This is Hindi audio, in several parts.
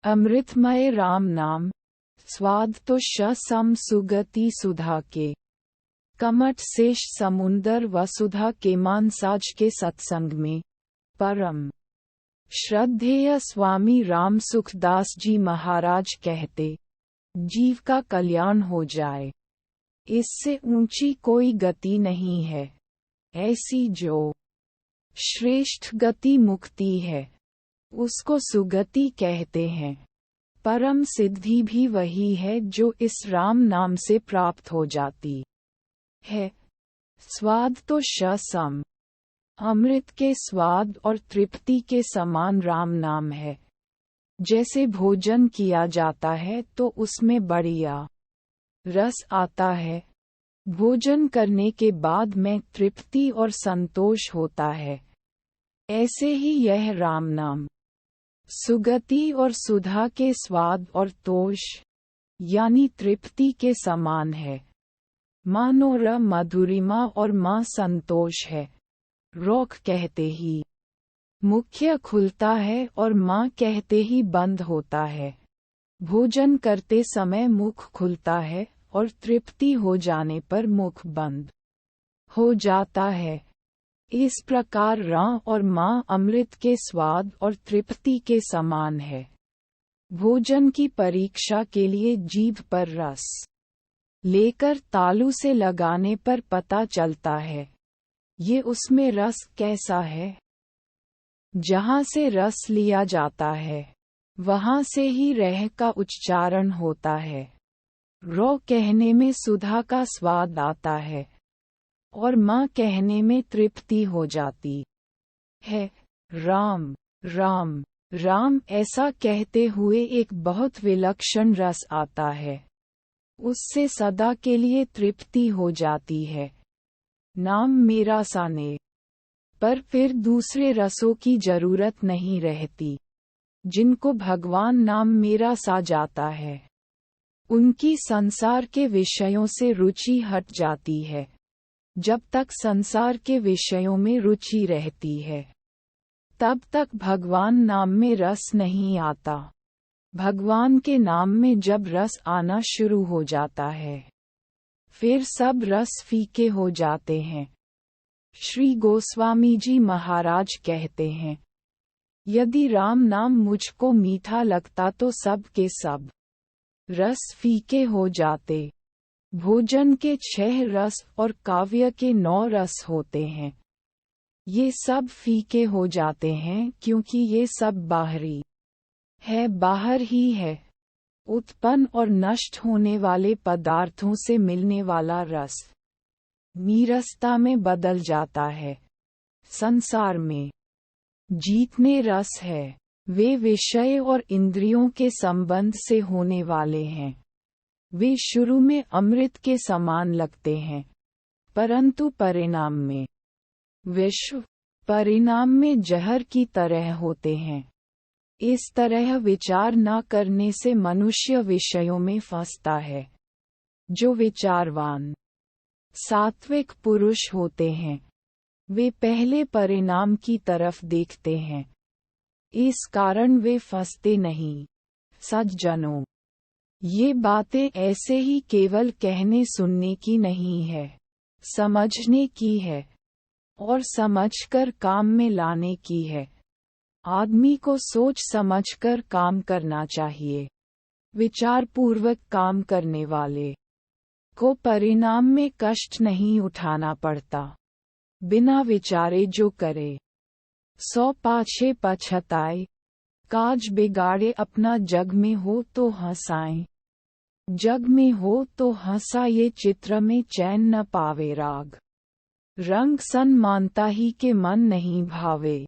अमृतमय राम नाम, स्वाद तो सम सुगति सुधा के। कमठ शेष समुंदर वसुधा के मानसाज के सत्संग में। परम श्रद्धेय स्वामी राम सुखदास जी महाराज कहते, जीव का कल्याण हो जाए, इससे ऊंची कोई गति नहीं है। ऐसी जो श्रेष्ठ गति मुक्ति है, उसको सुगति कहते हैं। परम सिद्धि भी वही है जो इस राम नाम से प्राप्त हो जाती है। स्वाद तो सम, अमृत के स्वाद और तृप्ति के समान राम नाम है। जैसे भोजन किया जाता है तो उसमें बढ़िया रस आता है, भोजन करने के बाद में तृप्ति और संतोष होता है। ऐसे ही यह राम नाम सुगति और सुधा के स्वाद और तोष यानी तृप्ति के समान है। मानो र मधुरिमा और माँ संतोष है। रोक कहते ही मुख्य खुलता है और माँ कहते ही बंद होता है। भोजन करते समय मुख खुलता है और तृप्ति हो जाने पर मुख बंद हो जाता है। इस प्रकार रा और माँ अमृत के स्वाद और तृप्ति के समान है। भोजन की परीक्षा के लिए जीभ पर रस लेकर तालू से लगाने पर पता चलता है ये उसमें रस कैसा है। जहाँ से रस लिया जाता है वहाँ से ही रह का उच्चारण होता है। रो कहने में सुधा का स्वाद आता है और माँ कहने में तृप्ति हो जाती है। राम राम राम ऐसा कहते हुए एक बहुत विलक्षण रस आता है, उससे सदा के लिए तृप्ति हो जाती है। नाम मेरा साने पर फिर दूसरे रसों की जरूरत नहीं रहती। जिनको भगवान नाम मेरा सा जाता है, उनकी संसार के विषयों से रुचि हट जाती है। जब तक संसार के विषयों में रुचि रहती है, तब तक भगवान नाम में रस नहीं आता। भगवान के नाम में जब रस आना शुरू हो जाता है, फिर सब रस फीके हो जाते हैं। श्री गोस्वामी जी महाराज कहते हैं, यदि राम नाम मुझको मीठा लगता तो सब के सब रस फीके हो जाते। भोजन के 6 रस और काव्य के 9 रस होते हैं। ये सब फीके हो जाते हैं क्योंकि ये सब बाहरी है, बाहर ही है। उत्पन्न और नष्ट होने वाले पदार्थों से मिलने वाला रस नीरसता में बदल जाता है। संसार में जीतने रस है, वे विषय और इंद्रियों के संबंध से होने वाले हैं। वे शुरू में अमृत के समान लगते हैं, परंतु परिणाम में परिणाम में जहर की तरह होते हैं। इस तरह विचार न करने से मनुष्य विषयों में फंसता है। जो विचारवान सात्विक पुरुष होते हैं, वे पहले परिणाम की तरफ देखते हैं, इस कारण वे फंसते नहीं। सज्जनों, ये बातें ऐसे ही केवल कहने सुनने की नहीं है, समझने की है और समझकर काम में लाने की है। आदमी को सोच समझकर काम करना चाहिए। विचार पूर्वक काम करने वाले को परिणाम में कष्ट नहीं उठाना पड़ता। बिना विचारे जो करे 100 पाछे पछताए। काज बिगाड़े अपना जग में हो तो हंसाए, जग में हो तो हंसाए चित्र में चैन न पावे राग। रंग सन मानता ही के मन नहीं भावे,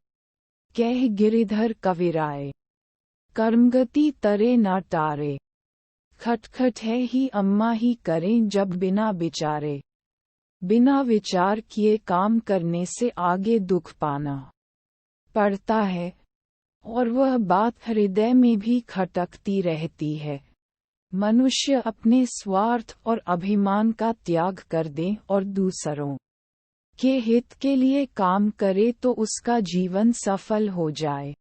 कह गिरिधर कविराय। कर्मगति तरे न टारे, खटखट है ही अम्मा ही करें जब बिना विचारे। बिना विचार किए काम करने से आगे दुख पाना पड़ता है और वह बात हृदय में भी खटकती रहती है। मनुष्य अपने स्वार्थ और अभिमान का त्याग कर दे और दूसरों के हित के लिए काम करे तो उसका जीवन सफल हो जाए।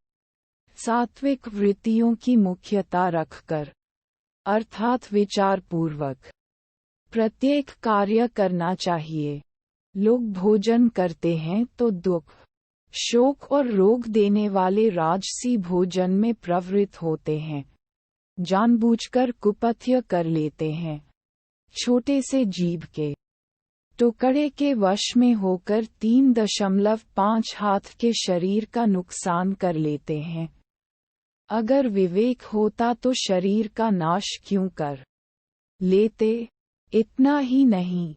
सात्विक वृत्तियों की मुख्यता रखकर, अर्थात विचारपूर्वक प्रत्येक कार्य करना चाहिए। लोग भोजन करते हैं तो दुख, शोक और रोग देने वाले राजसी भोजन में प्रवृत्त होते हैं, जानबूझकर कुपथ्य कर लेते हैं, छोटे से जीभ के टुकड़े के वश में होकर 3.5 हाथ के शरीर का नुकसान कर लेते हैं। अगर विवेक होता तो शरीर का नाश क्यों कर लेते। इतना ही नहीं,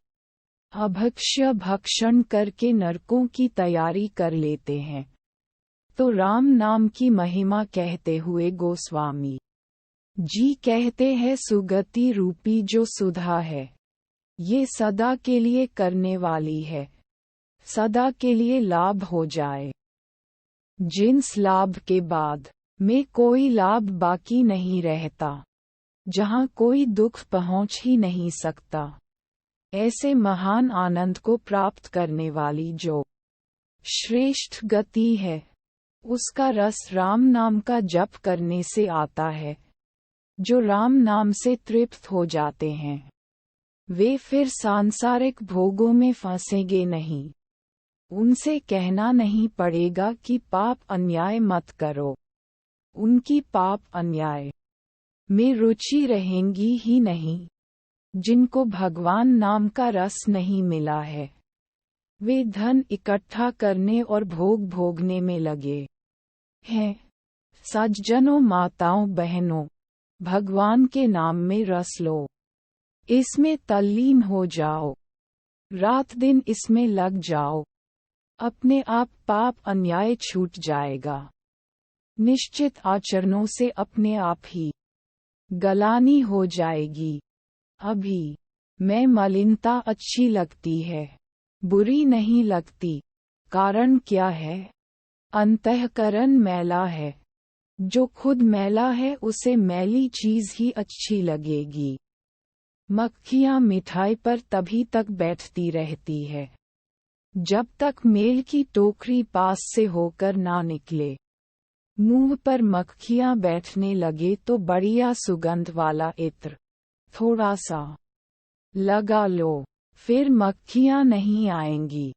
अभक्ष्य भक्षण करके नरकों की तैयारी कर लेते हैं। तो राम नाम की महिमा कहते हुए गोस्वामी जी कहते हैं, सुगति रूपी जो सुधा है, ये सदा के लिए करने वाली है, सदा के लिए लाभ हो जाए। जिस लाभ के बाद में कोई लाभ बाकी नहीं रहता, जहाँ कोई दुख पहुँच ही नहीं सकता, ऐसे महान आनंद को प्राप्त करने वाली जो श्रेष्ठ गति है, उसका रस राम नाम का जप करने से आता है। जो राम नाम से तृप्त हो जाते हैं, वे फिर सांसारिक भोगों में फंसेंगे नहीं। उनसे कहना नहीं पड़ेगा कि पाप अन्याय मत करो, उनकी पाप अन्याय में रुचि रहेंगी ही नहीं। जिनको भगवान नाम का रस नहीं मिला है, वे धन इकट्ठा करने और भोग भोगने में लगे हैं। सज्जनों, माताओं, बहनों, भगवान के नाम में रस लो, इसमें तल्लीन हो जाओ, रात दिन इसमें लग जाओ, अपने आप पाप अन्याय छूट जाएगा। निश्चित आचरणों से अपने आप ही गलानी हो जाएगी। अभी मैं मलिनता अच्छी लगती है, बुरी नहीं लगती। कारण क्या है? अंतःकरण मैला है। जो खुद मैला है उसे मैली चीज ही अच्छी लगेगी। मक्खियाँ मिठाई पर तभी तक बैठती रहती है जब तक मेल की टोकरी पास से होकर ना निकले। मुंह पर मक्खियाँ बैठने लगे तो बढ़िया सुगंध वाला इत्र थोड़ा सा लगा लो, फिर मक्खियाँ नहीं आएंगी,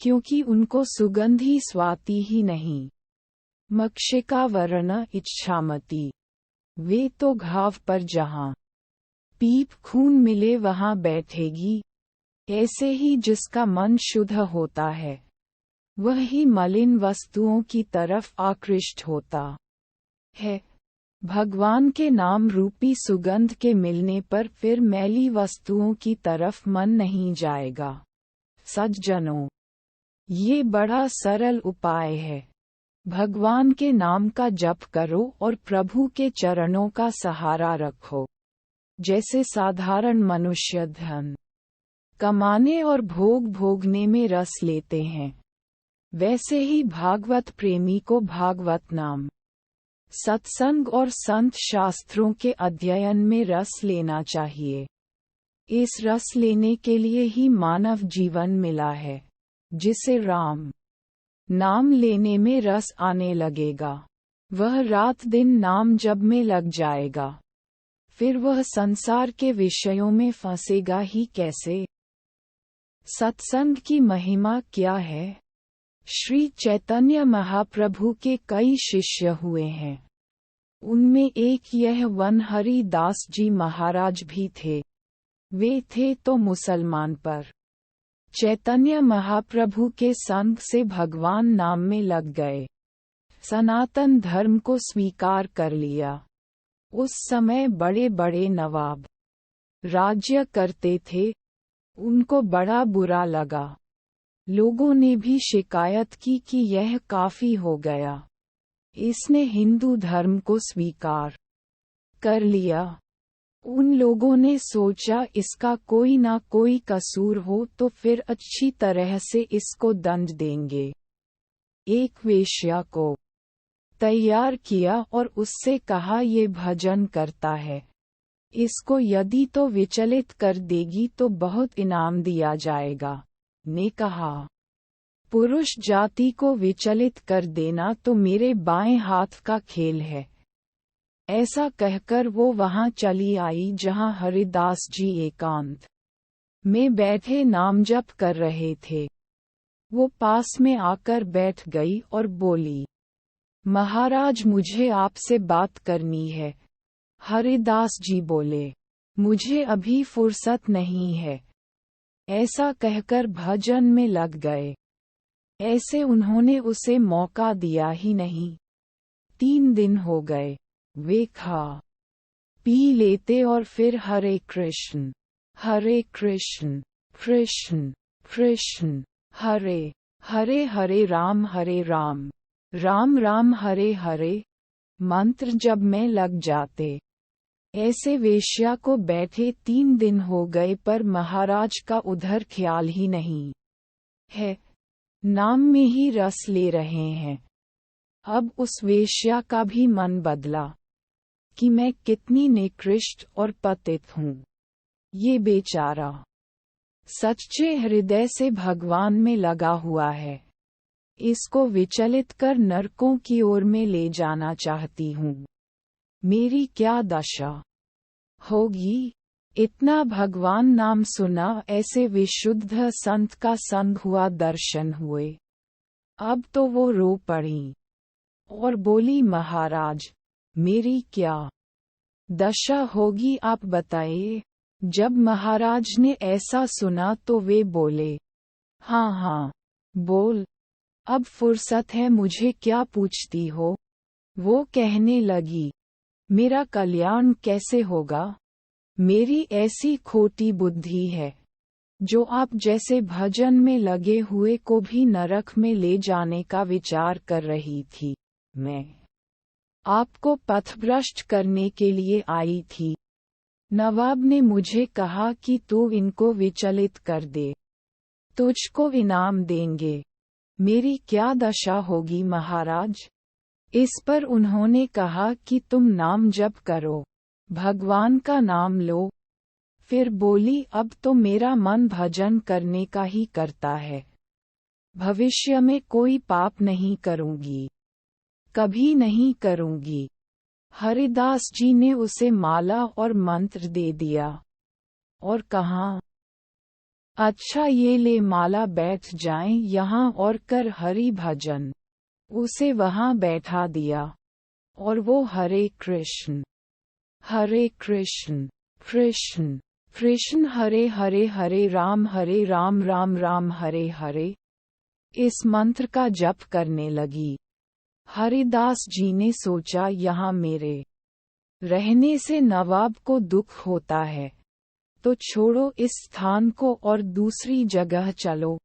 क्योंकि उनको सुगंध ही स्वाती ही नहीं। मक्षिका वर्ण इच्छामती, वे तो घाव पर जहाँ पीप खून मिले वहाँ बैठेगी। ऐसे ही जिसका मन शुद्ध होता है, वह ही मलिन वस्तुओं की तरफ आकृष्ट होता है। भगवान के नाम रूपी सुगंध के मिलने पर फिर मैली वस्तुओं की तरफ मन नहीं जाएगा। सज्जनों, ये बड़ा सरल उपाय है। भगवान के नाम का जप करो और प्रभु के चरणों का सहारा रखो। जैसे साधारण मनुष्य धन कमाने और भोग भोगने में रस लेते हैं, वैसे ही भागवत प्रेमी को भागवत नाम, सत्संग और संत शास्त्रों के अध्ययन में रस लेना चाहिए। इस रस लेने के लिए ही मानव जीवन मिला है। जिसे राम नाम लेने में रस आने लगेगा, वह रात दिन नाम जप में लग जाएगा। फिर वह संसार के विषयों में फंसेगा ही कैसे? सत्संग की महिमा क्या है? श्री चैतन्य महाप्रभु के कई शिष्य हुए हैं। उनमें एक यह वनहरी दास जी महाराज भी थे। वे थे तो मुसलमान, पर चैतन्य महाप्रभु के संग से भगवान नाम में लग गए, सनातन धर्म को स्वीकार कर लिया। उस समय बड़े बड़े नवाब राज्य करते थे, उनको बड़ा बुरा लगा। लोगों ने भी शिकायत की कि यह काफी हो गया, इसने हिंदू धर्म को स्वीकार कर लिया। उन लोगों ने सोचा इसका कोई ना कोई कसूर हो तो फिर अच्छी तरह से इसको दंड देंगे। एक वेश्या को तैयार किया और उससे कहा ये भजन करता है, इसको यदि तो विचलित कर देगी तो बहुत इनाम दिया जाएगा। ने कहा पुरुष जाति को विचलित कर देना तो मेरे बाएं हाथ का खेल है। ऐसा कहकर वो वहां चली आई जहां हरिदास जी एकांत में बैठे नाम जप कर रहे थे। वो पास में आकर बैठ गई और बोली, महाराज मुझे आपसे बात करनी है। हरिदास जी बोले, मुझे अभी फुर्सत नहीं है। ऐसा कहकर भजन में लग गए। ऐसे उन्होंने उसे मौका दिया ही नहीं। 3 दिन हो गए। वे खा पी लेते और फिर हरे कृष्ण कृष्ण कृष्ण हरे हरे, हरे राम राम राम हरे हरे मंत्र जब में लग जाते। ऐसे वेश्या को बैठे 3 दिन हो गए पर महाराज का उधर ख्याल ही नहीं है। नाम में ही रस ले रहे हैं। अब उस वेश्या का भी मन बदला कि मैं कितनी निकृष्ट और पतित हूँ। ये बेचारा सच्चे हृदय से भगवान में लगा हुआ है। इसको विचलित कर नरकों की ओर में ले जाना चाहती हूँ। मेरी क्या दशा होगी। इतना भगवान नाम सुना, ऐसे विशुद्ध संत का संग हुआ, दर्शन हुए। अब तो वो रो पड़ी और बोली, महाराज मेरी क्या दशा होगी आप बताइए। जब महाराज ने ऐसा सुना तो वे बोले, हाँ हाँ बोल, अब फुर्सत है, मुझे क्या पूछती हो। वो कहने लगी, मेरा कल्याण कैसे होगा। मेरी ऐसी खोटी बुद्धि है जो आप जैसे भजन में लगे हुए को भी नरक में ले जाने का विचार कर रही थी। मैं आपको पथभ्रष्ट करने के लिए आई थी। नवाब ने मुझे कहा कि तू इनको विचलित कर दे, तुझको इनाम देंगे। मेरी क्या दशा होगी महाराज। इस पर उन्होंने कहा कि तुम नाम जप करो, भगवान का नाम लो। फिर बोली, अब तो मेरा मन भजन करने का ही करता है। भविष्य में कोई पाप नहीं करूंगी, कभी नहीं करूंगी। हरिदास जी ने उसे माला और मंत्र दे दिया और कहा, अच्छा ये ले माला, बैठ जाएं यहाँ और कर हरि भजन। उसे वहां बैठा दिया और वो हरे कृष्ण कृष्ण कृष्ण हरे हरे, हरे राम राम राम हरे हरे इस मंत्र का जप करने लगी। हरिदास जी ने सोचा, यहाँ मेरे रहने से नवाब को दुख होता है, तो छोड़ो इस स्थान को और दूसरी जगह चलो।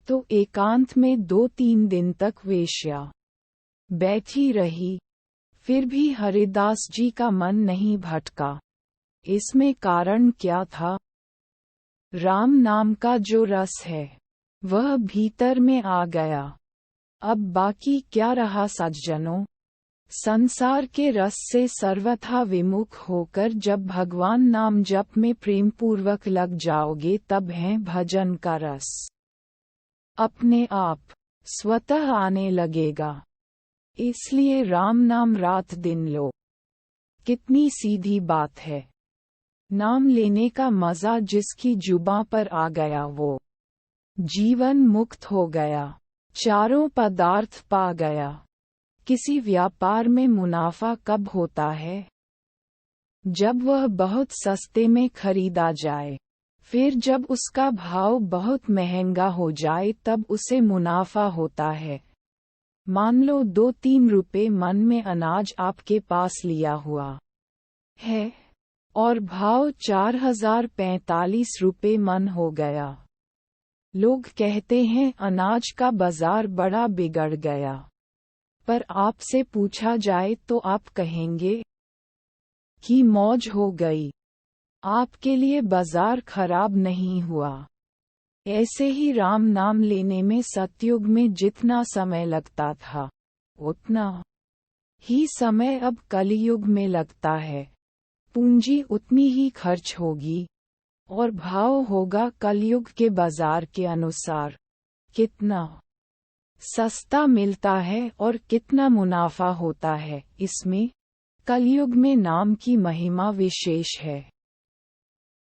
तो एकांत में 2-3 दिन तक वेश्या बैठी रही। फिर भी हरिदास जी का मन नहीं भटका। इसमें कारण क्या था। राम नाम का जो रस है वह भीतर में आ गया। अब बाकी क्या रहा सज्जनों। संसार के रस से सर्वथा विमुख होकर जब भगवान नाम जप में प्रेम पूर्वक लग जाओगे, तब है भजन का रस अपने आप स्वतः आने लगेगा। इसलिए राम नाम रात दिन लो। कितनी सीधी बात है। नाम लेने का मजा जिसकी जुबां पर आ गया वो जीवन मुक्त हो गया, चारों पदार्थ पा गया। किसी व्यापार में मुनाफा कब होता है, जब वह बहुत सस्ते में खरीदा जाए। फिर जब उसका भाव बहुत महंगा हो जाए तब उसे मुनाफा होता है। मान लो 2-3 रुपए मन में अनाज आपके पास लिया हुआ है और भाव 4045 रुपए मन हो गया। लोग कहते हैं अनाज का बाजार बड़ा बिगड़ गया, पर आपसे पूछा जाए तो आप कहेंगे कि मौज हो गई। आपके लिए बाजार खराब नहीं हुआ। ऐसे ही राम नाम लेने में सतयुग में जितना समय लगता था, उतना ही समय अब कलियुग में लगता है। पूंजी उतनी ही खर्च होगी और भाव होगा कलयुग के बाजार के अनुसार। कितना सस्ता मिलता है और कितना मुनाफा होता है इसमें। कलयुग में नाम की महिमा विशेष है।